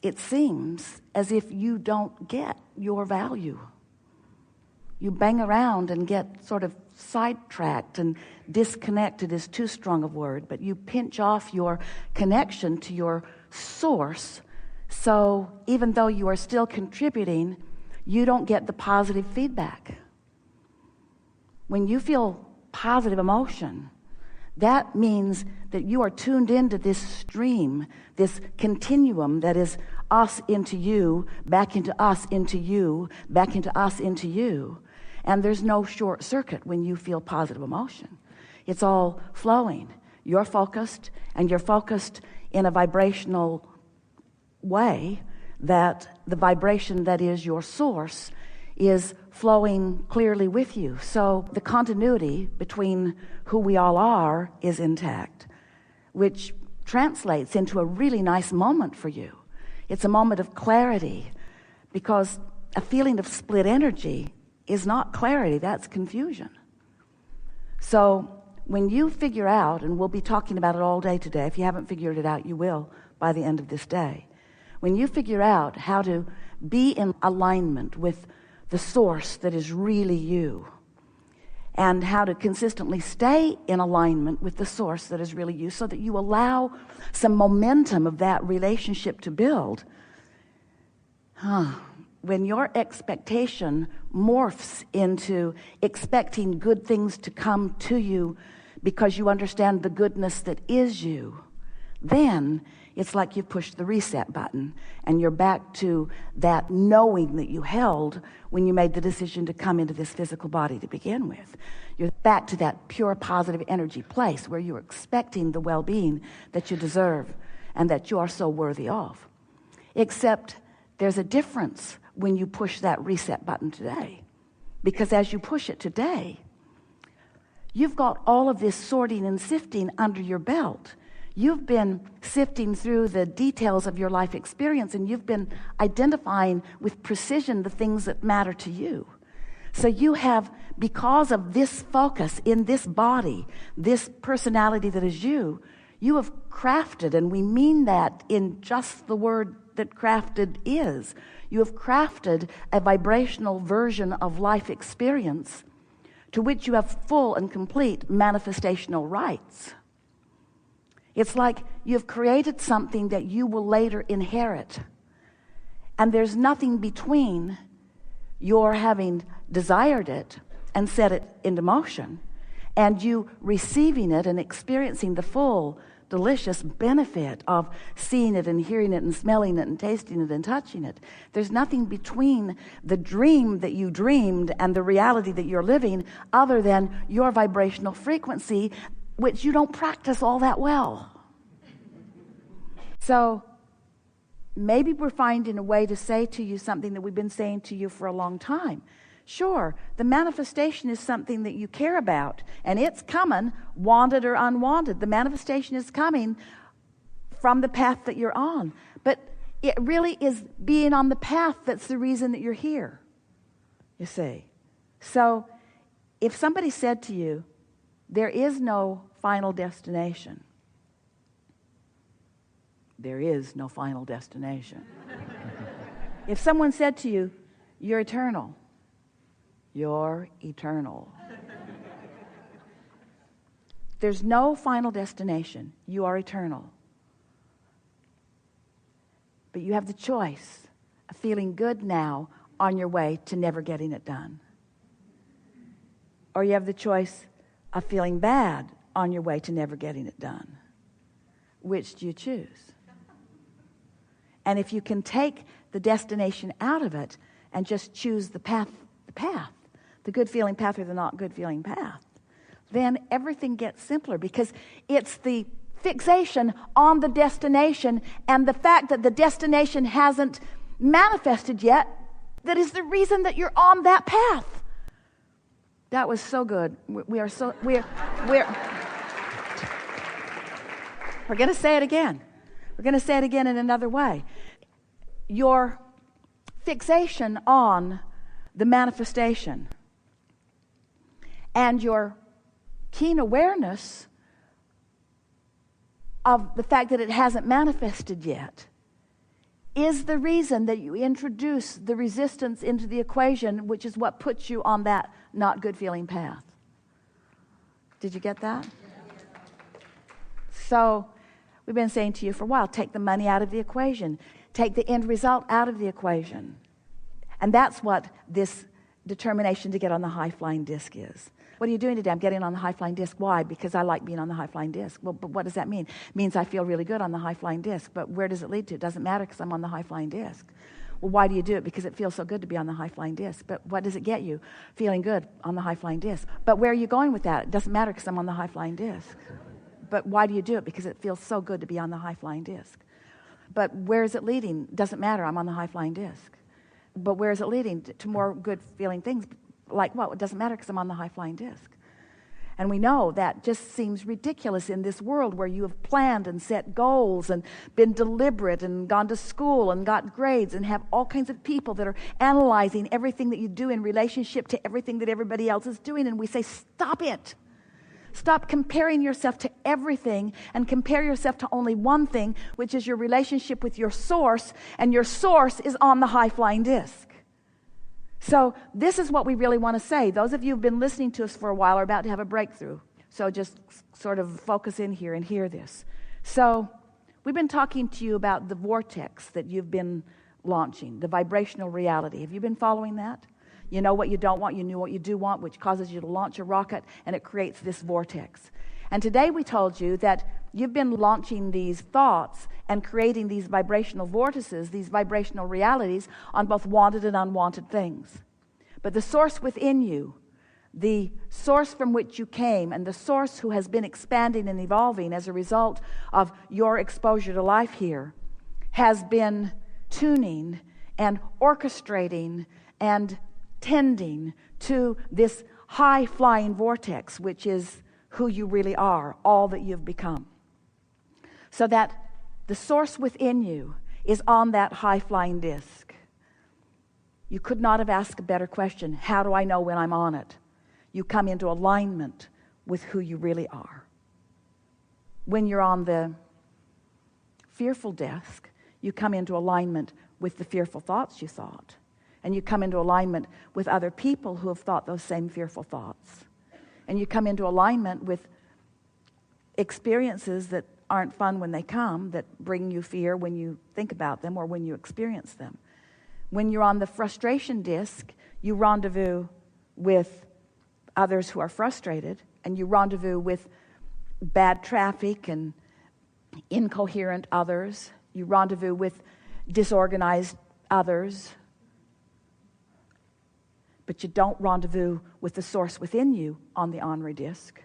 it seems as if you don't get your value. You bang around and get sort of sidetracked, and disconnected is too strong a word, but you pinch off your connection to your source. So even though you are still contributing, you don't get the positive feedback. When you feel positive emotion, that means that you are tuned into this stream, this continuum that is us into you, back into us into you, back into us into you. And there's no short circuit when you feel positive emotion. It's all flowing. You're focused, and you're focused in a vibrational way that the vibration that is your source is flowing clearly with you. So the continuity between who we all are is intact, which translates into a really nice moment for you. It's a moment of clarity, because a feeling of split energy is not clarity, that's confusion. So when you figure out, and we'll be talking about it all day today, if you haven't figured it out, you will by the end of this day. When you figure out how to be in alignment with the source that is really you, and how to consistently stay in alignment with the source that is really you, so that you allow some momentum of that relationship to build. When your expectation morphs into expecting good things to come to you because you understand the goodness that is you, then it's like you've pushed the reset button and you're back to that knowing that you held when you made the decision to come into this physical body to begin with. You're back to that pure positive energy place where you're expecting the well-being that you deserve and that you are so worthy of. Except there's a difference when you push that reset button today. Because as you push it today, you've got all of this sorting and sifting under your belt. You've been sifting through the details of your life experience, and you've been identifying with precision the things that matter to you. So you have, because of this focus in this body, this personality that is you, you have crafted, and we mean that in just the word that crafted is. You have crafted a vibrational version of life experience to which you have full and complete manifestational rights. It's like you've created something that you will later inherit. And there's nothing between your having desired it and set it into motion and you receiving it and experiencing the full, delicious benefit of seeing it and hearing it and smelling it and tasting it and touching it. There's nothing between the dream that you dreamed and the reality that you're living other than your vibrational frequency, which you don't practice all that well. So maybe we're finding a way to say to you something that we've been saying to you for a long time. Sure, the manifestation is something that you care about, and it's coming, wanted or unwanted. The manifestation is coming from the path that you're on. But it really is being on the path that's the reason that you're here, you see. So if somebody said to you, there is no final destination, there is no final destination. If someone said to you, you're eternal, you're eternal. There's no final destination. You are eternal. But you have the choice of feeling good now on your way to never getting it done. Or you have the choice of feeling bad on your way to never getting it done. Which do you choose? And if you can take the destination out of it and just choose the path, the good feeling path or the not good feeling path, then everything gets simpler, because it's the fixation on the destination and the fact that the destination hasn't manifested yet that is the reason that you're on that path. That was so good. We're going to say it again. We're going to say it again in another way. Your fixation on the manifestation and your keen awareness of the fact that it hasn't manifested yet is the reason that you introduce the resistance into the equation, which is what puts you on that not good feeling path. Did you get that? So we've been saying to you for a while, take the money out of the equation. Take the end result out of the equation. And that's what this determination to get on the high-flying disc is. What are you doing today? I'm getting on the high-flying disc. Why? Because I like being on the high-flying disc. Well, but what does that mean? It means I feel really good on the high-flying disc. But where does it lead to? It doesn't matter because I'm on the high-flying disc. Well, why do you do it? Because it feels so good to be on the high-flying disc. But what does it get you? Feeling good on the high-flying disc. But where are you going with that? It doesn't matter because I'm on the high-flying disc. But why do you do it? Because it feels so good to be on the high-flying disc. But where is it leading? Doesn't matter. I'm on the high-flying disc. But where is it leading? To more good-feeling things. Like what? It doesn't matter because I'm on the high-flying disc. And we know that just seems ridiculous in this world where you have planned and set goals and been deliberate and gone to school and got grades and have all kinds of people that are analyzing everything that you do in relationship to everything that everybody else is doing. And we say, stop it. Stop comparing yourself to everything and compare yourself to only one thing, which is your relationship with your source. And your source is on the high-flying disc. So this is what we really want to say. Those of you who've been listening to us for a while are about to have a breakthrough. So just sort of focus in here and hear this. So we've been talking to you about the vortex that you've been launching, the vibrational reality. Have you been following that? You know what you don't want, you know what you do want, which causes you to launch a rocket, and it creates this vortex. And today we told you that you've been launching these thoughts and creating these vibrational vortices, these vibrational realities on both wanted and unwanted things. But the source within you, the source from which you came, and the source who has been expanding and evolving as a result of your exposure to life here, has been tuning and orchestrating and tending to this high-flying vortex, which is who you really are, all that you've become. So that the source within you is on that high-flying disc. You could not have asked a better question. How do I know when I'm on it? You come into alignment with who you really are. When you're on the fearful disc, you come into alignment with the fearful thoughts you thought. And you come into alignment with other people who have thought those same fearful thoughts. And you come into alignment with experiences that aren't fun when they come, that bring you fear when you think about them or when you experience them. When you're on the frustration disc, you rendezvous with others who are frustrated, and you rendezvous with bad traffic and incoherent others. You rendezvous with disorganized others. But you don't rendezvous with the source within you on the ornery disc.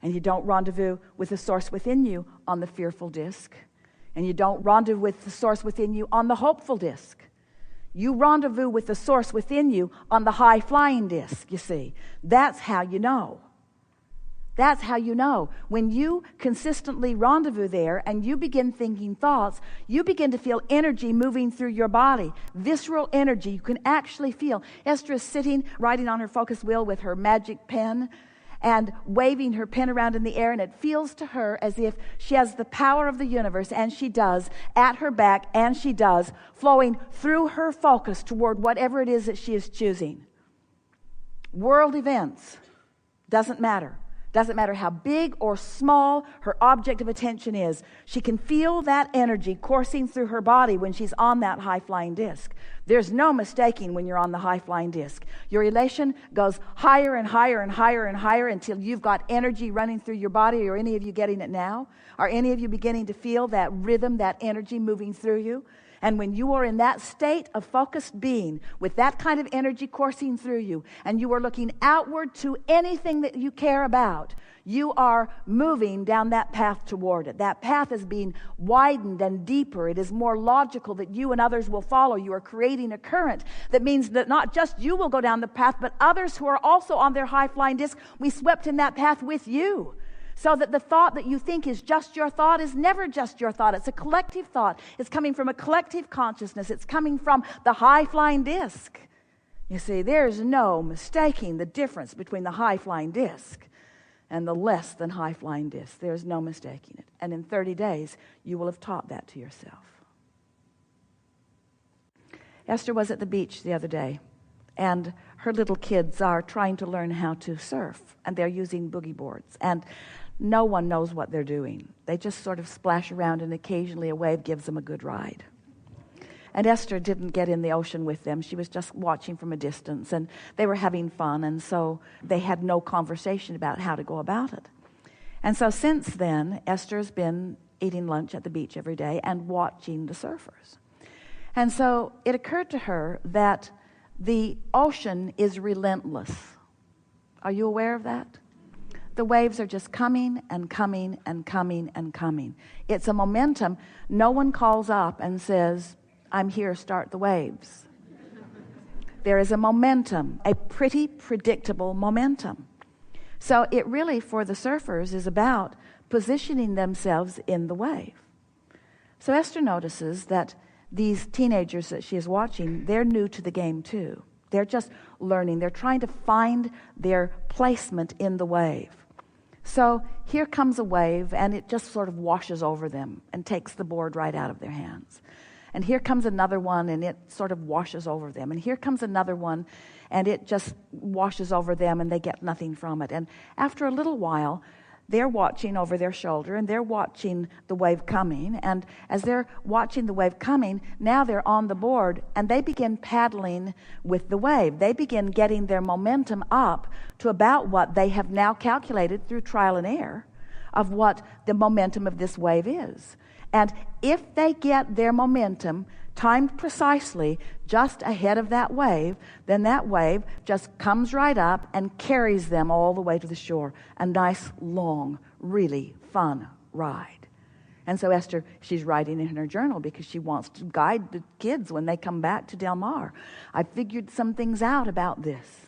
And you don't rendezvous with the source within you on the fearful disc. And you don't rendezvous with the source within you on the hopeful disc. You rendezvous with the source within you on the high-flying disc, you see. That's how you know. That's how you know. When you consistently rendezvous there and you begin thinking thoughts, you begin to feel energy moving through your body. Visceral energy you can actually feel. Esther is sitting, writing on her focus wheel with her magic pen and waving her pen around in the air, and it feels to her as if she has the power of the universe, and she does, at her back, and she does, flowing through her focus toward whatever it is that she is choosing. World events, doesn't matter. Doesn't matter how big or small her object of attention is. She can feel that energy coursing through her body when she's on that high-flying disc. There's no mistaking when you're on the high-flying disc. Your elation goes higher and higher and higher and higher until you've got energy running through your body. Are any of you getting it now? Are any of you beginning to feel that rhythm, that energy moving through you? And when you are in that state of focused being, with that kind of energy coursing through you, and you are looking outward to anything that you care about, you are moving down that path toward it. That path is being widened and deeper. It is more logical that you and others will follow. You are creating a current that means that not just you will go down the path, but others who are also on their high-flying disc, we swept in that path with you. So that the thought that you think is just your thought is never just your thought. It's a collective thought. It's coming from a collective consciousness. It's coming from the high-flying disc. You see, there's no mistaking the difference between the high-flying disc and the less than high-flying disc. There's no mistaking it. And in 30 days, you will have taught that to yourself. Esther was at the beach the other day, and her little kids are trying to learn how to surf, and they're using boogie boards, and no one knows what they're doing. They just sort of splash around, and occasionally a wave gives them a good ride. And Esther didn't get in the ocean with them. She was just watching from a distance, and they were having fun, and so they had no conversation about how to go about it. And so since then, Esther's been eating lunch at the beach every day and watching the surfers. And so it occurred to her that the ocean is relentless. Are you aware of that? The waves are just coming and coming and coming and coming. It's a momentum. No one calls up and says, I'm here, start the waves. There is a momentum, a pretty predictable momentum. So it really, for the surfers, is about positioning themselves in the wave. So Esther notices that these teenagers that she is watching, they're new to the game too. They're just learning. They're trying to find their placement in the wave. So here comes a wave, and it just sort of washes over them and takes the board right out of their hands. And here comes another one, and it sort of washes over them. And here comes another one, and it just washes over them, and they get nothing from it. And after a little while, they're watching over their shoulder, and they're watching the wave coming. And as they're watching the wave coming, now they're on the board, and they begin paddling with the wave. They begin getting their momentum up to about what they have now calculated through trial and error of what the momentum of this wave is. And if they get their momentum timed precisely just ahead of that wave, then that wave just comes right up and carries them all the way to the shore. A nice, long, really fun ride. And so Esther, she's writing in her journal because she wants to guide the kids when they come back to Del Mar. I figured some things out about this.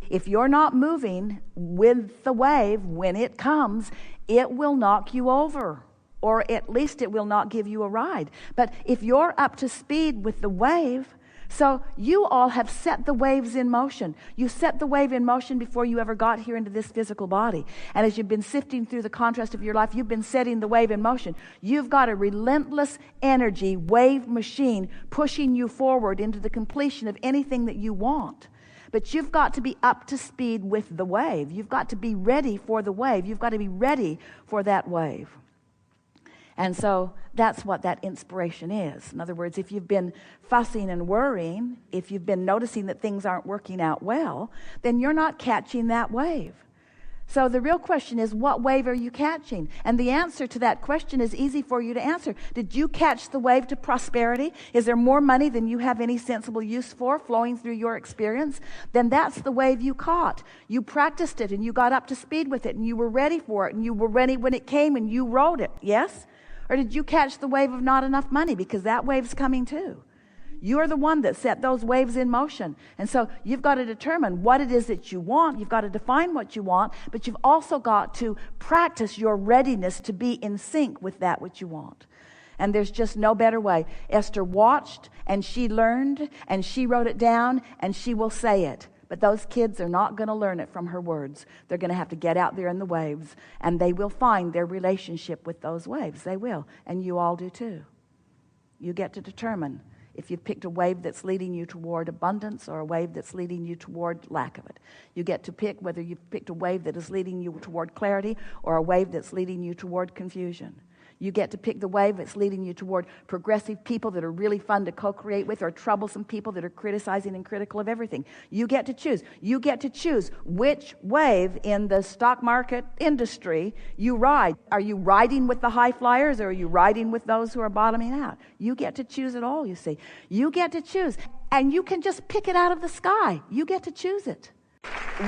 If you're not moving with the wave when it comes, it will knock you over. Or at least it will not give you a ride. But if you're up to speed with the wave, so you all have set the waves in motion. You set the wave in motion before you ever got here into this physical body. And as you've been sifting through the contrast of your life, you've been setting the wave in motion. You've got a relentless energy wave machine pushing you forward into the completion of anything that you want. But you've got to be up to speed with the wave. You've got to be ready for the wave. You've got to be ready for that wave. And so that's what that inspiration is. In other words, if you've been fussing and worrying, if you've been noticing that things aren't working out well, then you're not catching that wave. So the real question is, what wave are you catching? And the answer to that question is easy for you to answer. Did you catch the wave to prosperity? Is there more money than you have any sensible use for flowing through your experience? Then that's the wave you caught. You practiced it, and you got up to speed with it, and you were ready for it, and you were ready when it came, and you rode it. Yes? Or did you catch the wave of not enough money? Because that wave's coming too. You're the one that set those waves in motion. And so you've got to determine what it is that you want. You've got to define what you want. But you've also got to practice your readiness to be in sync with that which you want. And there's just no better way. Esther watched, and she learned, and she wrote it down, and she will say it. But those kids are not going to learn it from her words. They're going to have to get out there in the waves, and they will find their relationship with those waves. They will, and you all do too. You get to determine if you've picked a wave that's leading you toward abundance or a wave that's leading you toward lack of it. You get to pick whether you've picked a wave that is leading you toward clarity or a wave that's leading you toward confusion. You get to pick the wave that's leading you toward progressive people that are really fun to co-create with, or troublesome people that are criticizing and critical of everything. You get to choose. You get to choose which wave in the stock market industry you ride. Are you riding with the high flyers, or are you riding with those who are bottoming out? You get to choose it all, you see. You get to choose. And you can just pick it out of the sky. You get to choose it.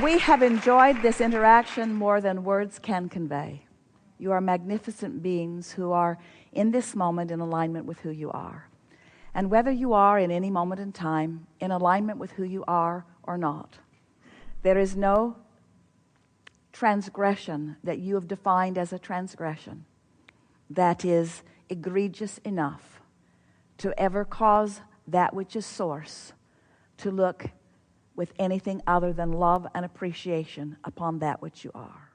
We have enjoyed this interaction more than words can convey. You are magnificent beings who are in this moment in alignment with who you are. And whether you are in any moment in time in alignment with who you are or not, there is no transgression that you have defined as a transgression that is egregious enough to ever cause that which is source to look with anything other than love and appreciation upon that which you are.